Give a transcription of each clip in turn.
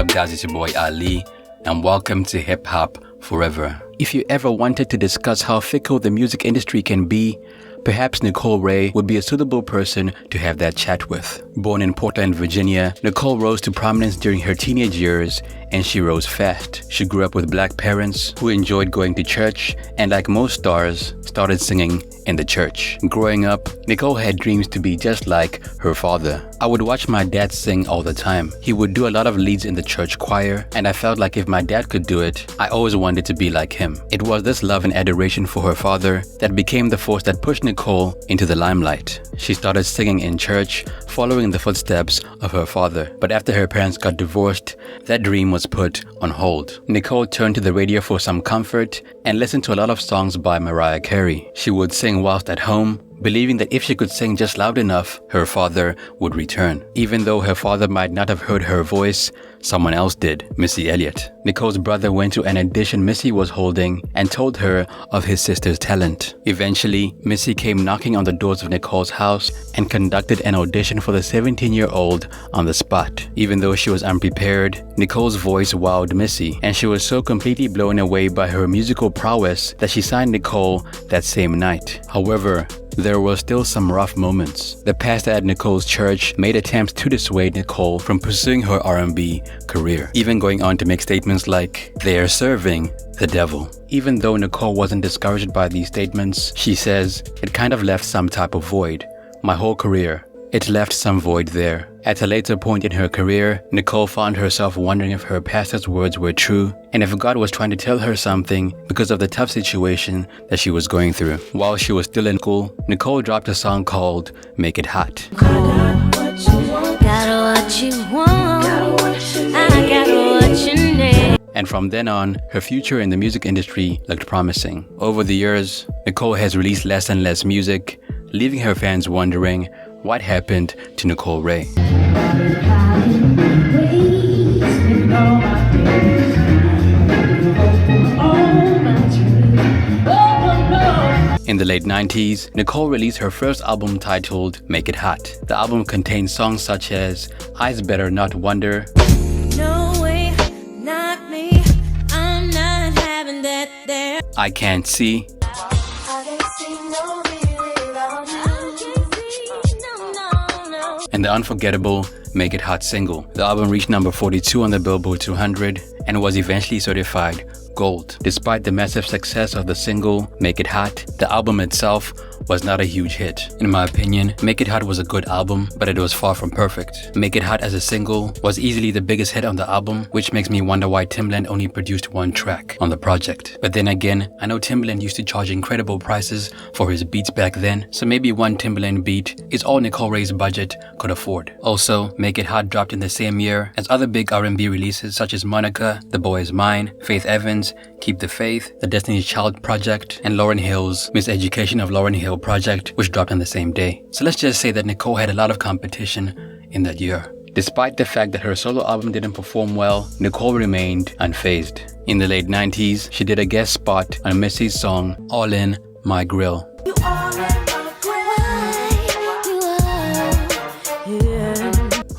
up, guys? It's your boy Ali, and welcome to Hip Hop Forever. If you ever wanted to discuss how fickle the music industry can be, perhaps Nicole Wray would be a suitable person to have that chat with. Born in Portland, Virginia, Nicole rose to prominence during her teenage years, and she rose fast. She grew up with black parents who enjoyed going to church, and like most stars, started singing in the church. Growing up, Nicole had dreams to be just like her father. I would watch my dad sing all the time. He would do a lot of leads in the church choir, and I felt like if my dad could do it, I always wanted to be like him. It was this love and adoration for her father that became the force that pushed Nicole into the limelight. She started singing in church, following the footsteps of her father. But after her parents got divorced, that dream was put on hold. Nicole turned to the radio for some comfort and listened to a lot of songs by Mariah Carey. She would sing whilst at home, believing that if she could sing just loud enough, her father would return. Even though her father might not have heard her voice, someone else did, Missy Elliot. Nicole's brother went to an audition Missy was holding and told her of his sister's talent. Eventually, Missy came knocking on the doors of Nicole's house and conducted an audition for the 17-year-old on the spot. Even though she was unprepared, Nicole's voice wowed Missy, and she was so completely blown away by her musical prowess that she signed Nicole that same night. However, there were still some rough moments. The pastor at Nicole's church made attempts to dissuade Nicole from pursuing her R&B career, even going on to make statements like, "They are serving the devil." Even though Nicole wasn't discouraged by these statements, she says, "It kind of left some type of void. My whole career, it left some void there." At a later point in her career, Nicole found herself wondering if her pastor's words were true and if God was trying to tell her something because of the tough situation that she was going through. While she was still in school, Nicole dropped a song called Make It Hot. And from then on, her future in the music industry looked promising. Over the years, Nicole has released less and less music, leaving her fans wondering what happened to Nicole Wray. In the late 90s, Nicole released her first album titled Make It Hot. The album contains songs such as Eyes Better Not Wonder, No Way, Not Me, I'm Not Having That There, I Can't See, and the unforgettable Make It Hot single. The album reached number 42 on the Billboard 200 and was eventually certified gold. Despite the massive success of the single Make It Hot, the album itself was not a huge hit. In my opinion, Make It Hot was a good album, but it was far from perfect. Make It Hot as a single was easily the biggest hit on the album, which makes me wonder why Timbaland only produced one track on the project. But then again, I know Timbaland used to charge incredible prices for his beats back then, so maybe one Timbaland beat is all Nicole Wray's budget could afford. Also, Make It Hot dropped in the same year as other big R&B releases such as Monica, The Boy Is Mine, Faith Evans, Keep the Faith, The Destiny's Child Project, and Lauryn Hill's Miseducation of Lauryn Hill Project, which dropped on the same day. So let's just say that Nicole had a lot of competition in that year. Despite the fact that her solo album didn't perform well, Nicole remained unfazed. In the late 90s, she did a guest spot on Missy's song All In My Grill.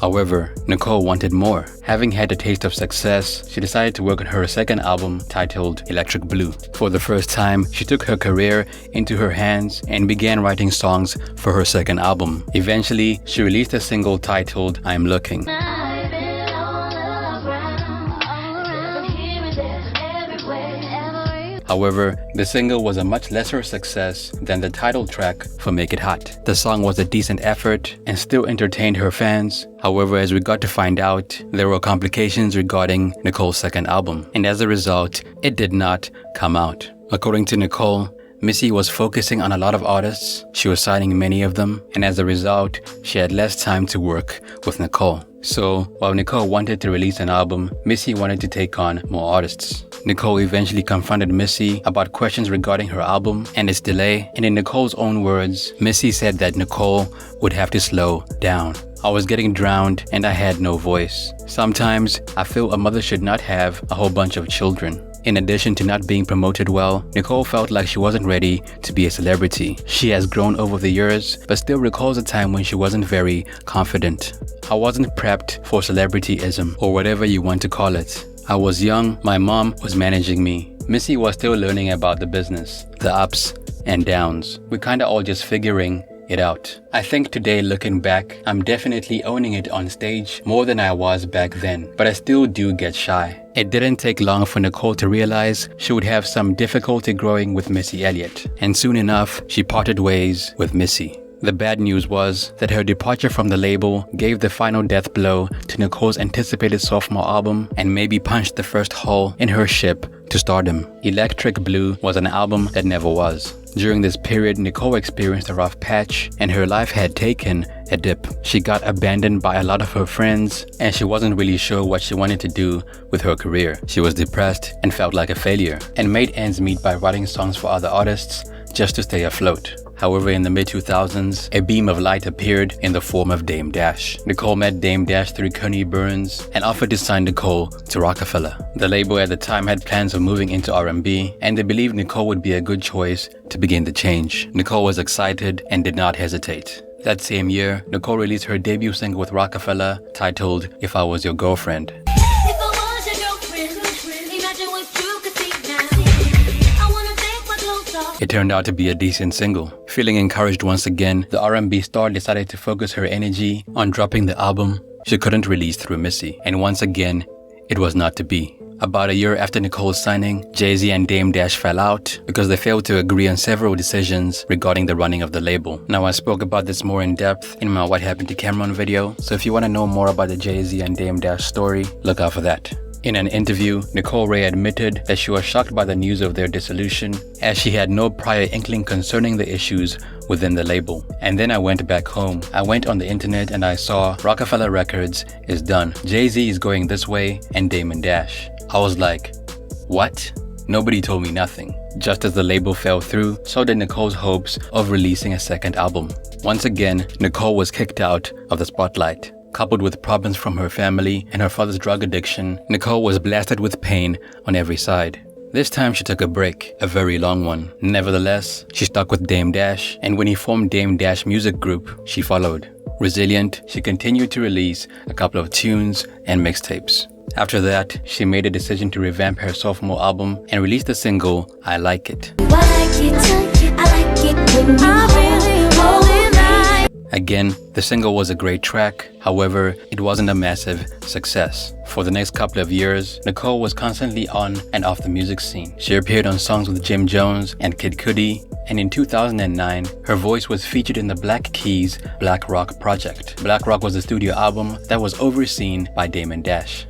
However, Nicole wanted more. Having had a taste of success, she decided to work on her second album titled Electric Blue. For the first time, she took her career into her hands and began writing songs for her second album. Eventually, she released a single titled I'm Looking. However, the single was a much lesser success than the title track for Make It Hot. The song was a decent effort and still entertained her fans. However, as we got to find out, there were complications regarding Nicole's second album, and as a result, it did not come out. According to Nicole, Missy was focusing on a lot of artists, she was signing many of them, and as a result, she had less time to work with Nicole. So, while Nicole wanted to release an album, Missy wanted to take on more artists. Nicole eventually confronted Missy about questions regarding her album and its delay, and in Nicole's own words, Missy said that Nicole would have to slow down. I was getting drowned and I had no voice. Sometimes, I feel a mother should not have a whole bunch of children. In addition to not being promoted well, Nicole felt like she wasn't ready to be a celebrity. She has grown over the years, but still recalls a time when she wasn't very confident. I wasn't prepped for celebrityism, or whatever you want to call it. I was young, my mom was managing me. Missy was still learning about the business, the ups and downs. We kinda all just figuring it out. I think today, looking back, I'm definitely owning it on stage more than I was back then, but I still do get shy. It didn't take long for Nicole to realize she would have some difficulty growing with Missy Elliot, and soon enough, she parted ways with Missy. The bad news was that her departure from the label gave the final death blow to Nicole's anticipated sophomore album and maybe punched the first hole in her ship to stardom. Electric Blue was an album that never was. During this period, Nicole experienced a rough patch and her life had taken a dip. She got abandoned by a lot of her friends and she wasn't really sure what she wanted to do with her career. She was depressed and felt like a failure and made ends meet by writing songs for other artists just to stay afloat. However, in the mid-2000s, a beam of light appeared in the form of Dame Dash. Nicole met Dame Dash through Connie Burns and offered to sign Nicole to Rockefeller. The label at the time had plans of moving into R&B, and they believed Nicole would be a good choice to begin the change. Nicole was excited and did not hesitate. That same year, Nicole released her debut single with Rockefeller, titled If I Was Your Girlfriend. It turned out to be a decent single. Feeling encouraged once again, the R&B star decided to focus her energy on dropping the album she couldn't release through Missy. And once again, it was not to be. About a year after Nicole's signing, Jay-Z and Dame Dash fell out because they failed to agree on several decisions regarding the running of the label. Now, I spoke about this more in depth in my What Happened to Cameron video, so if you want to know more about the Jay-Z and Dame Dash story, look out for that. In an interview, Nicole Wray admitted that she was shocked by the news of their dissolution, as she had no prior inkling concerning the issues within the label. And then I went back home. I went on the internet and I saw Rockefeller Records is done. Jay-Z is going this way and Damon Dash. I was like, what? Nobody told me nothing. Just as the label fell through, so did Nicole's hopes of releasing a second album. Once again, Nicole was kicked out of the spotlight. Coupled with problems from her family and her father's drug addiction, Nicole was blasted with pain on every side. This time she took a break, a very long one. Nevertheless, she stuck with Dame Dash, and when he formed Dame Dash Music Group, she followed. Resilient, she continued to release a couple of tunes and mixtapes. After that, she made a decision to revamp her sophomore album and release the single, I Like It. Again, the single was a great track, however, it wasn't a massive success. For the next couple of years, Nicole was constantly on and off the music scene. She appeared on songs with Jim Jones and Kid Cudi, and in 2009, her voice was featured in the Black Keys Black Rock project. Black Rock was a studio album that was overseen by Damon Dash.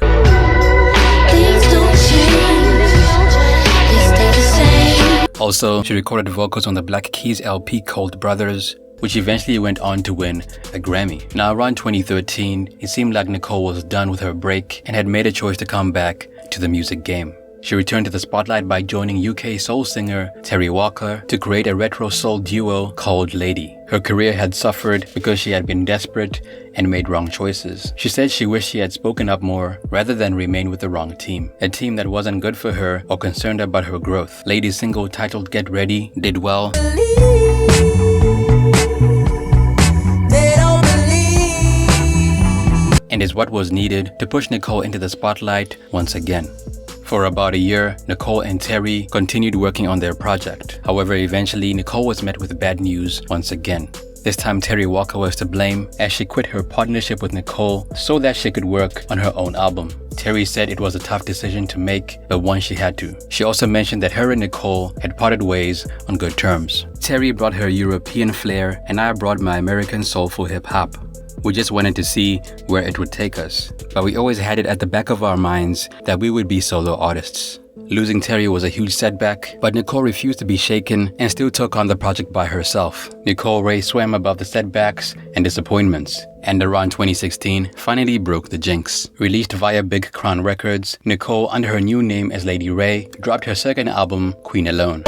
Also, she recorded vocals on the Black Keys LP called Brothers, which eventually went on to win a Grammy. Now, around 2013, it seemed like Nicole was done with her break and had made a choice to come back to the music game. She returned to the spotlight by joining UK soul singer Terry Walker to create a retro soul duo called Lady. Her career had suffered because she had been desperate and made wrong choices. She said she wished she had spoken up more rather than remain with the wrong team, a team that wasn't good for her or concerned about her growth. Lady's single titled Get Ready did well, and is what was needed to push Nicole into the spotlight once again. For about a year, Nicole and Terry continued working on their project. However, eventually, Nicole was met with bad news once again. This time, Terry Walker was to blame, as she quit her partnership with Nicole so that she could work on her own album. Terry said it was a tough decision to make, but one she had to. She also mentioned that her and Nicole had parted ways on good terms. Terry brought her European flair, and I brought my American soulful hip-hop. We just wanted to see where it would take us, but we always had it at the back of our minds that we would be solo artists. Losing Terry was a huge setback, but Nicole refused to be shaken and still took on the project by herself. Nicole Wray swam above the setbacks and disappointments, and around 2016 finally broke the jinx. Released via Big Crown Records, Nicole, under her new name as Lady Wray, dropped her second album, Queen Alone.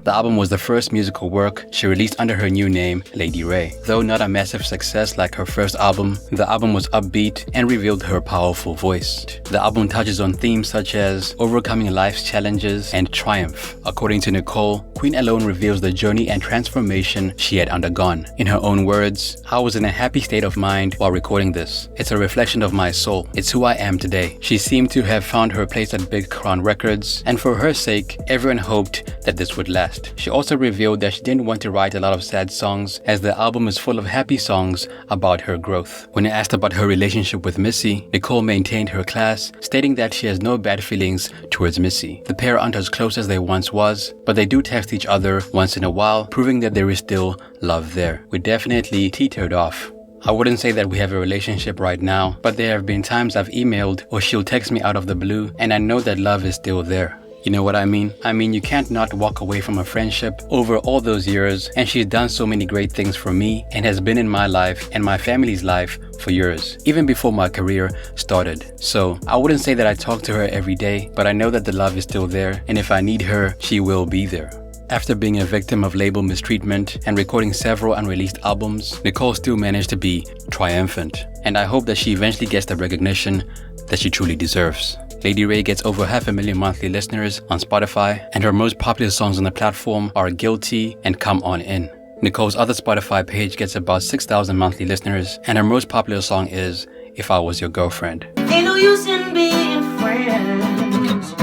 The album was the first musical work she released under her new name, Lady Wray. Though not a massive success like her first album, the album was upbeat and revealed her powerful voice. The album touches on themes such as overcoming life's challenges and triumph. According to Nicole, Queen alone reveals the journey and transformation she had undergone. In her own words, "I was in a happy state of mind while recording this. It's a reflection of my soul. It's who I am today." She seemed to have found her place at Big Crown Records, and for her sake, everyone hoped that this would last. She also revealed that she didn't want to write a lot of sad songs, as the album is full of happy songs about her growth. When asked about her relationship with Missy, Nicole maintained her class, stating that she has no bad feelings towards Missy. The pair aren't as close as they once was, but they do text each other once in a while, proving that there is still love there. We definitely teetered off. I wouldn't say that we have a relationship right now, but there have been times I've emailed or she'll text me out of the blue, and I know that love is still there. You know what I mean? You can't not walk away from a friendship over all those years, and she's done so many great things for me and has been in my life and my family's life for years, even before my career started. So I wouldn't say that I talk to her every day, but I know that the love is still there, and if I need her, she will be there. After being a victim of label mistreatment and recording several unreleased albums, Nicole still managed to be triumphant, and I hope that she eventually gets the recognition that she truly deserves. Lady Wray gets over 500,000 monthly listeners on Spotify, and her most popular songs on the platform are Guilty and Come On In. Nicole's other Spotify page gets about 6,000 monthly listeners, and her most popular song is If I Was Your Girlfriend. Ain't no use in being friends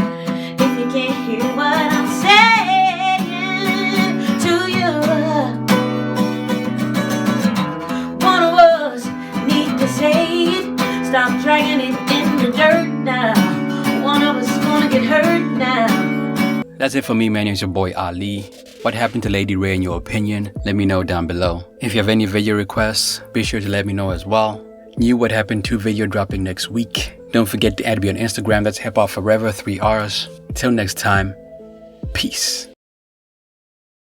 if you can't hear what I'm saying to you. One of us need to say it. Stop dragging it in the dirt now. One of us gonna get hurt now. That's it for me, man. It's your boy Ali. What happened to Lady Wray in your opinion? Let me know down below. If you have any video requests, be sure to let me know as well. New What Happened to video dropping next week. Don't forget to add me on Instagram. That's hiphop forever, 3 R's. Till next time, peace.